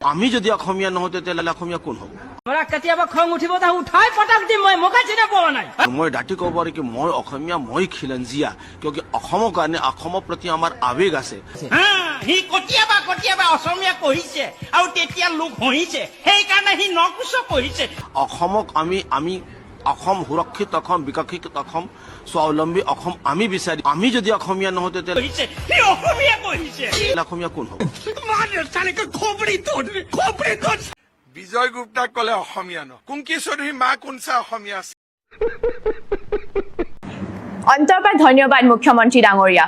আমি যদি অসমীয়া নহওঁ তেতিয়াহ'লে অসমীয়া কোন হ'ব? हमरा কেতিয়াবা খং উঠিব তা উঠাই পটাক দিম মই চিনা পোৱা নাই মই ডাটি ক'ব পাৰি কি মই অসমীয়া মই খিলঞ্জীয়া কিয় অসমৰ কাৰণে অসমৰ প্ৰতি আমাৰ আৱেগ আছে সি কেতিয়াবা অসমীয়া কহিছে আৰু তেতিয়া লোক হহিছে সেইকাৰণে সি নকুচ কহিছে অসমক আমি অসম সুৰক্ষিত অসম বিকশিত অসম স্বাৱলম্বী অসম আমি বিচাৰি আমি যদি অসমীয়া নহওঁ তেতিয়াহ'লে সি অসমীয়া কহিছে অসমীয়া কোন হ'ব? বিজয় গুপ্তাক কলে অসমীয়া ন কুংকি চৌধুৰী মা কোনচা অসমীয়া আছে অন্তৰ পৰা ধন্যবাদ মুখ্যমন্ত্ৰী ডাঙৰীয়া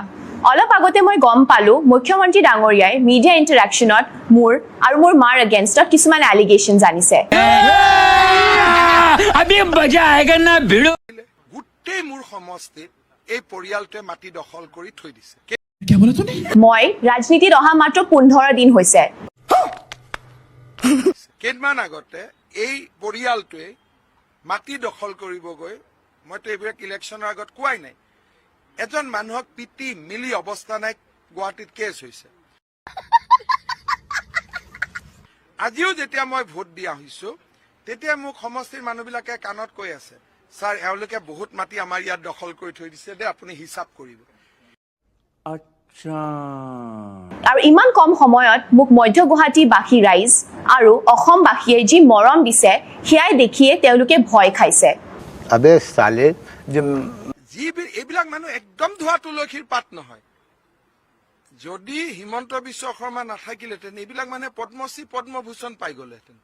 অলপ আগতে মই গম পালো মুখ্যমন্ত্ৰী ডাঙৰীয়াই মিডিয়া ইণ্টাৰেকশ্যনত মোৰ আৰু মোৰ মাৰ এগেইনষ্টত কিছুমান এলিগেশ্যন আনিছে গোটেই মোৰ সমষ্টিত এই পৰিয়ালটোৱে মাটি দখল কৰি থৈ দিছে মই ৰাজনীতিত অহা মাত্ৰ 15 দিন হৈছে কেইদিনমান আগতে এই পৰিয়ালটোৱে মাটি দখল কৰিব গৈ মইতো এইবিলাক ইলেকশ্যনৰ আগত কোৱাই নাই এজন মানুহক পিটি মিলি অৱস্থা নাই গুৱাহাটীত কেছ হৈছে আজিও যেতিয়া মই ভোট দিয়া হৈছো তেতিয়া মোক সমষ্টিৰ মানুহবিলাকে কাণত কৈ আছে ছাৰ এওঁলোকে বহুত মাটি আমাৰ ইয়াত দখল কৰি থৈ দিছে দে আপুনি হিচাপ কৰিব আৰু ইমান কম সময়ত মোক মধ্য গুৱাহাটী বাসী ৰাইজ আৰু অসমবাসীয়ে যি মৰম দিছে সেয়াই দেখিয়ে তেওঁলোকে ভয় খাইছে আবে সালে এইবিলাক মানুহ একদম ধোৱা তুলসীৰ পাত নহয় যদি হিমন্ত বিশ্ব শৰ্মা নাথাকিলেহেঁতেন এইবিলাক মানুহে পদ্মশ্ৰী পদ্মভূষণ পাই গ'লেহেঁতেন